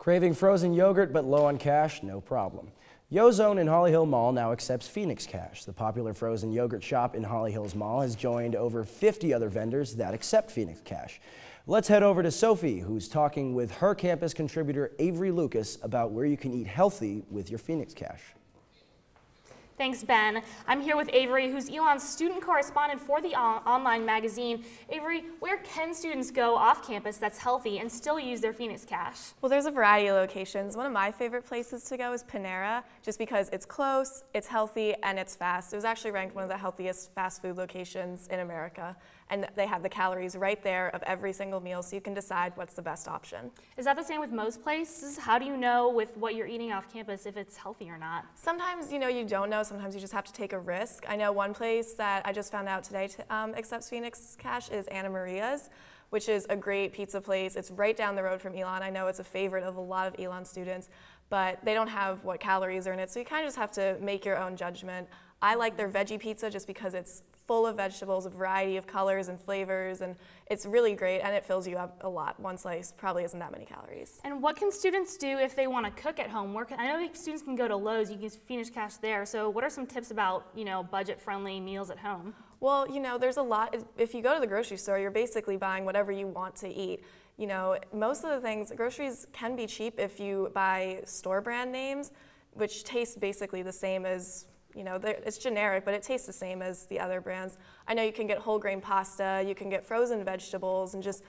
Craving frozen yogurt but low on cash? No problem. YoZone in Holly Hill Mall now accepts Phoenix Cash. The popular frozen yogurt shop in Holly Hills Mall has joined over 50 other vendors that accept Phoenix Cash. Let's head over to Sophie, who's talking with her campus contributor Avery Lucas about where you can eat healthy with your Phoenix Cash. Thanks, Ben. I'm here with Avery, who's Elon's student correspondent for the online magazine. Avery, where can students go off campus that's healthy and still use their Phoenix Cash? Well, there's a variety of locations. One of my favorite places to go is Panera, just because it's close, it's healthy, and it's fast. It was actually ranked one of the healthiest fast food locations in America, and they have the calories right there of every single meal, so you can decide what's the best option. Is that the same with most places? How do you know with what you're eating off campus if it's healthy or not? Sometimes, you don't know. Sometimes you just have to take a risk. I know one place that I just found out today accepts Phoenix Cash is Anna Maria's, which is a great pizza place. It's right down the road from Elon. I know it's a favorite of a lot of Elon students, but they don't have what calories are in it, so you kind of just have to make your own judgment. I like their veggie pizza just because it's full of vegetables, a variety of colors and flavors, and it's really great, and it fills you up a lot. One slice probably isn't that many calories. And what can students do if they want to cook at home? I know students can go to Lowe's, you can use Phoenix Cash there, so what are some tips about, budget-friendly meals at home? Well, there's a lot. If you go to the grocery store, you're basically buying whatever you want to eat. Most of the things, groceries can be cheap if you buy store brand names, which taste basically the same as it's generic, but it tastes the same as the other brands. I know you can get whole grain pasta, you can get frozen vegetables and just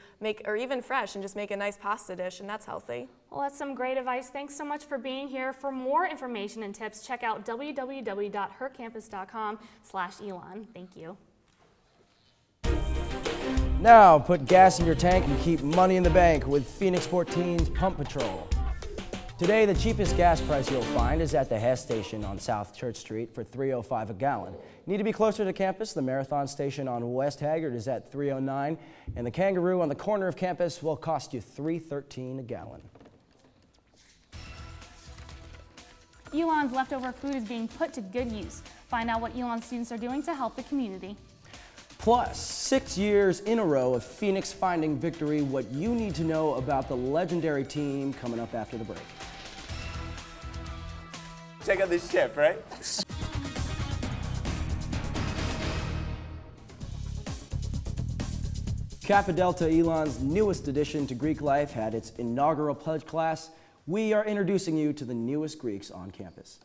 or even fresh, and just make a nice pasta dish, and that's healthy. Well, that's some great advice. Thanks so much for being here. For more information and tips, check out www.hercampus.com/Elon. Thank you. Now put gas in your tank and keep money in the bank with Phoenix 14's Pump Patrol. Today, the cheapest gas price you'll find is at the Hess station on South Church Street for $3.05 a gallon. Need to be closer to campus? The Marathon station on West Haggard is at $3.09, and the Kangaroo on the corner of campus will cost you $3.13 a gallon. Elon's leftover food is being put to good use. Find out what Elon students are doing to help the community. Plus, 6 years in a row of Phoenix finding victory, what you need to know about the legendary team coming up after the break. Check out this chip, right? Kappa Delta Elon's newest addition to Greek life had its inaugural pledge class. We are introducing you to the newest Greeks on campus.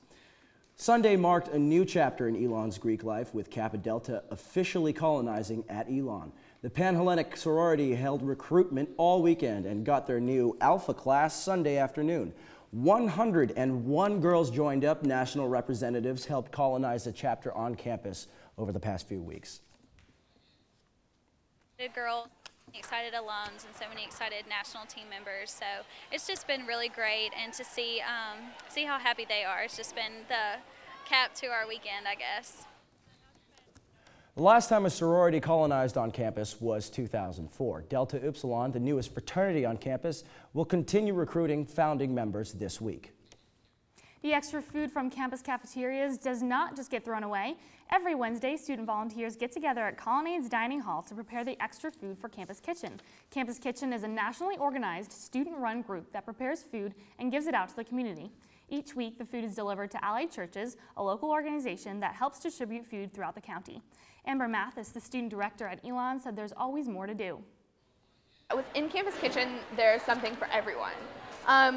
Sunday marked a new chapter in Elon's Greek life, with Kappa Delta officially colonizing at Elon. The Panhellenic sorority held recruitment all weekend and got their new Alpha class Sunday afternoon. 101 girls joined up. National representatives helped colonize the chapter on campus over the past few weeks. Girls, excited alums, and so many excited national team members. So it's just been really great, and to see how happy they are. It's just been the cap to our weekend, I guess. The last time a sorority colonized on campus was 2004. Delta Upsilon, the newest fraternity on campus, will continue recruiting founding members this week. The extra food from campus cafeterias does not just get thrown away. Every Wednesday, student volunteers get together at Colonnades Dining Hall to prepare the extra food for Campus Kitchen. Campus Kitchen is a nationally organized, student-run group that prepares food and gives it out to the community. Each week, the food is delivered to Allied Churches, a local organization that helps distribute food throughout the county. Amber Mathis, the student director at Elon, said there's always more to do. Within Campus Kitchen, there's something for everyone.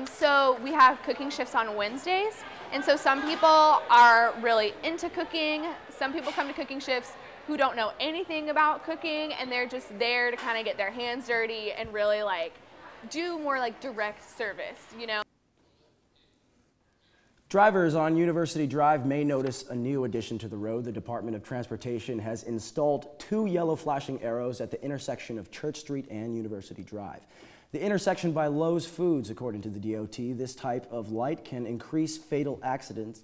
So we have cooking shifts on Wednesdays, and so some people are really into cooking. Some people come to cooking shifts who don't know anything about cooking, and they're just there to kind of get their hands dirty and really do more direct service, Drivers on University Drive may notice a new addition to the road. The Department of Transportation has installed 2 yellow flashing arrows at the intersection of Church Street and University Drive. The intersection by Lowe's Foods, according to the DOT, this type of light can decrease fatal accidents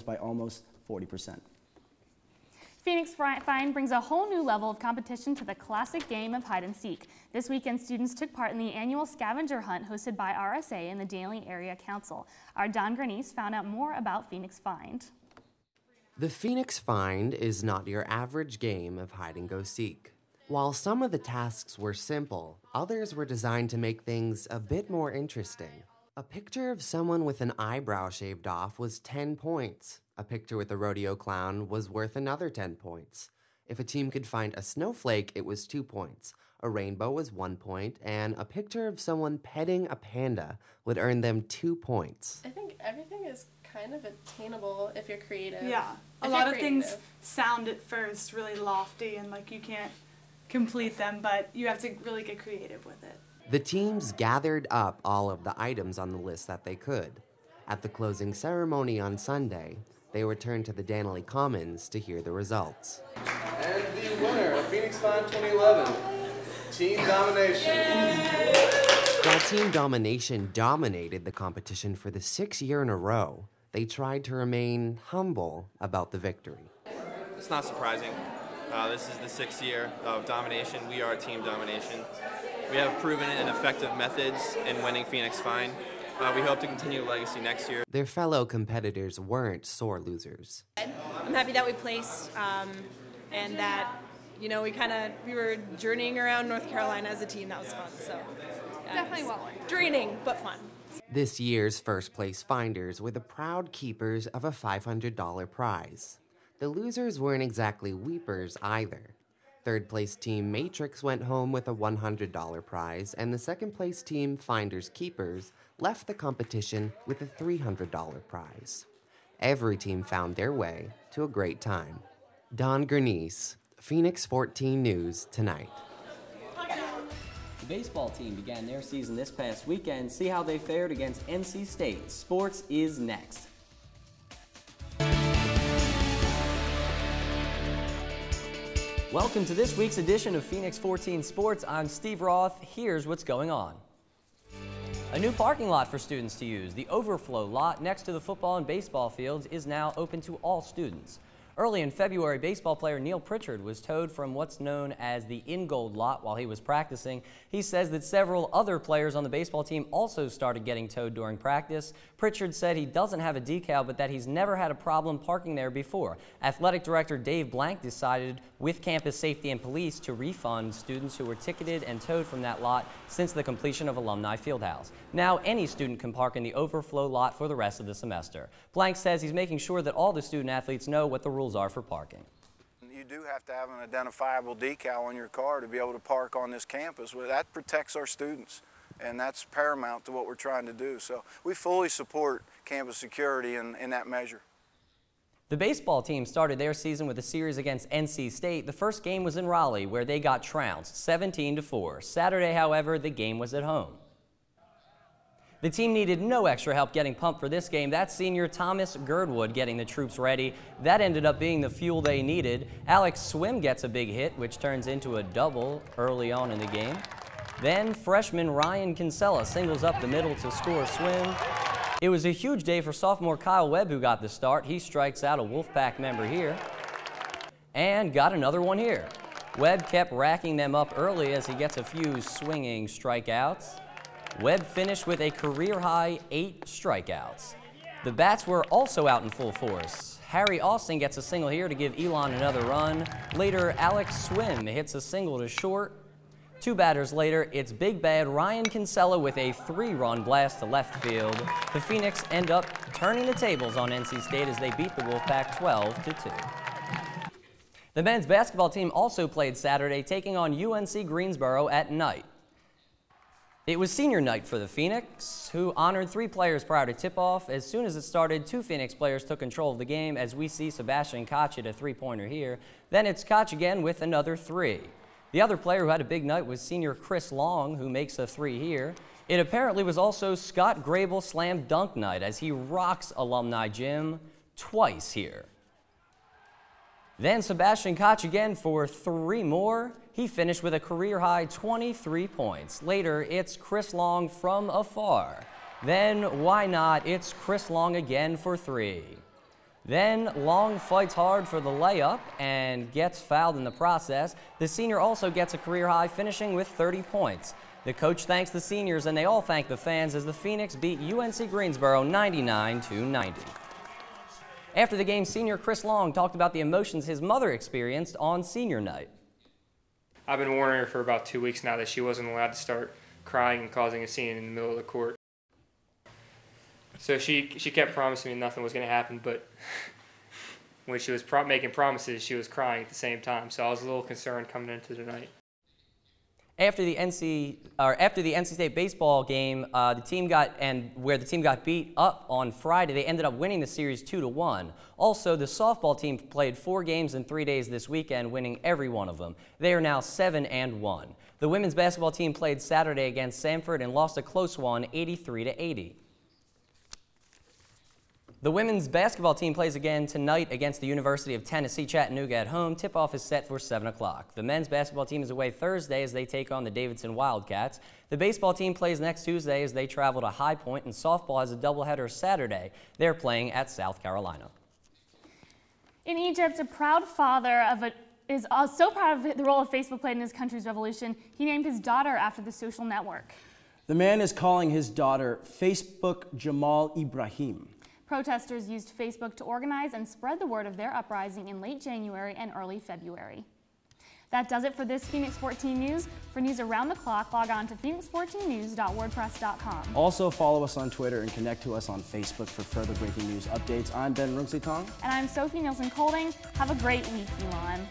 by almost 40%. Phoenix Find brings a whole new level of competition to the classic game of hide and seek. This weekend, students took part in the annual scavenger hunt hosted by RSA and the Daly Area Council. Our Don Grenice found out more about Phoenix Find. The Phoenix Find is not your average game of hide and go seek. While some of the tasks were simple, others were designed to make things a bit more interesting. A picture of someone with an eyebrow shaved off was 10 points. A picture with a rodeo clown was worth another 10 points. If a team could find a snowflake, it was 2 points. A rainbow was 1 point, and a picture of someone petting a panda would earn them 2 points. I think everything is kind of attainable if you're creative. Yeah, a lot of things sound at first really lofty and like you can't complete them, but you have to really get creative with it. The teams gathered up all of the items on the list that they could. At the closing ceremony on Sunday, they returned to the Danley Commons to hear the results. And the winner of Phoenix Fine 2011, Team Domination. While Team Domination dominated the competition for the 6th year in a row, they tried to remain humble about the victory. It's not surprising. This is the 6th year of domination. We are Team Domination. We have proven and effective methods in winning Phoenix Fine. We hope to continue the legacy next year. Their fellow competitors weren't sore losers. I'm happy that we placed and that, you know, we were journeying around North Carolina as a team. That was fun. So Definitely well worth it. draining, but fun. This year's first place finders were the proud keepers of a $500 prize. The losers weren't exactly weepers either. Third place team Matrix went home with a $100 prize, and the second place team Finders Keepers left the competition with a $300 prize. Every team found their way to a great time. Don Gurnice, Phoenix 14 News Tonight. The baseball team began their season this past weekend. See how they fared against NC State. Sports is next. Welcome to this week's edition of Phoenix 14 Sports. I'm Steve Roth. Here's what's going on. A new parking lot for students to use. The overflow lot next to the football and baseball fields is now open to all students. Early in February, baseball player Neil Pritchard was towed from what's known as the in-gold lot while he was practicing. He says that several other players on the baseball team also started getting towed during practice. Pritchard said he doesn't have a decal, but that he's never had a problem parking there before. Athletic Director Dave Blank decided, with campus safety and police, to refund students who were ticketed and towed from that lot since the completion of Alumni Fieldhouse. Now any student can park in the overflow lot for the rest of the semester. Blank says he's making sure that all the student athletes know what the rules are for parking. You do have to have an identifiable decal on your car to be able to park on this campus. Well, that protects our students, and that's paramount to what we're trying to do. So we fully support campus security in that measure. The baseball team started their season with a series against NC State. The first game was in Raleigh, where they got trounced 17-4. Saturday, however, the game was at home. The team needed no extra help getting pumped for this game. That's senior Thomas Girdwood getting the troops ready. That ended up being the fuel they needed. Alex Swim gets a big hit, which turns into a double early on in the game. Then freshman Ryan Kinsella singles up the middle to score Swim. It was a huge day for sophomore Kyle Webb, who got the start. He strikes out a Wolfpack member here and got another one here. Webb kept racking them up early as he gets a few swinging strikeouts. Webb finished with a career-high 8 strikeouts. The bats were also out in full force. Harry Austin gets a single here to give Elon another run. Later, Alex Swim hits a single to short. 2 batters later, it's big bad Ryan Kinsella with a 3-run blast to left field. The Phoenix end up turning the tables on NC State as they beat the Wolfpack 12-2. The men's basketball team also played Saturday, taking on UNC Greensboro at night. It was senior night for the Phoenix, who honored 3 players prior to tip-off. As soon as it started, 2 Phoenix players took control of the game, as we see Sebastian Koch hit a 3-pointer here. Then it's Koch again with another 3. The other player who had a big night was senior Chris Long, who makes a 3 here. It apparently was also Scott Grable slam dunk night, as he rocks Alumni Gym twice here. Then Sebastian Koch again for 3 more. He finished with a career-high 23 points. Later, it's Chris Long from afar. Then, why not, it's Chris Long again for 3. Then, Long fights hard for the layup and gets fouled in the process. The senior also gets a career high, finishing with 30 points. The coach thanks the seniors, and they all thank the fans as the Phoenix beat UNC Greensboro 99-90. After the game, senior Chris Long talked about the emotions his mother experienced on senior night. I've been warning her for about 2 weeks now that she wasn't allowed to start crying and causing a scene in the middle of the court. So she kept promising me nothing was going to happen, but when she was making promises, she was crying at the same time. So I was a little concerned coming into tonight. After the NC State baseball game, where the team got beat up on Friday, they ended up winning the series 2-1. Also, the softball team played 4 games in 3 days this weekend, winning every one of them. They are now 7-1. The women's basketball team played Saturday against Sanford and lost a close one, 83-80. The women's basketball team plays again tonight against the University of Tennessee Chattanooga at home. Tip-off is set for 7 o'clock. The men's basketball team is away Thursday as they take on the Davidson Wildcats. The baseball team plays next Tuesday as they travel to High Point, and softball has a doubleheader Saturday. They're playing at South Carolina. In Egypt, a proud father is so proud of the role of Facebook played in his country's revolution, he named his daughter after the social network. The man is calling his daughter Facebook Jamal Ibrahim. Protesters used Facebook to organize and spread the word of their uprising in late January and early February. That does it for this Phoenix 14 News. For news around the clock, log on to phoenix14news.wordpress.com. Also follow us on Twitter and connect to us on Facebook for further breaking news updates. I'm Ben Runsley-Tong. And I'm Sophie Nielsen-Colding. Have a great week, Elon.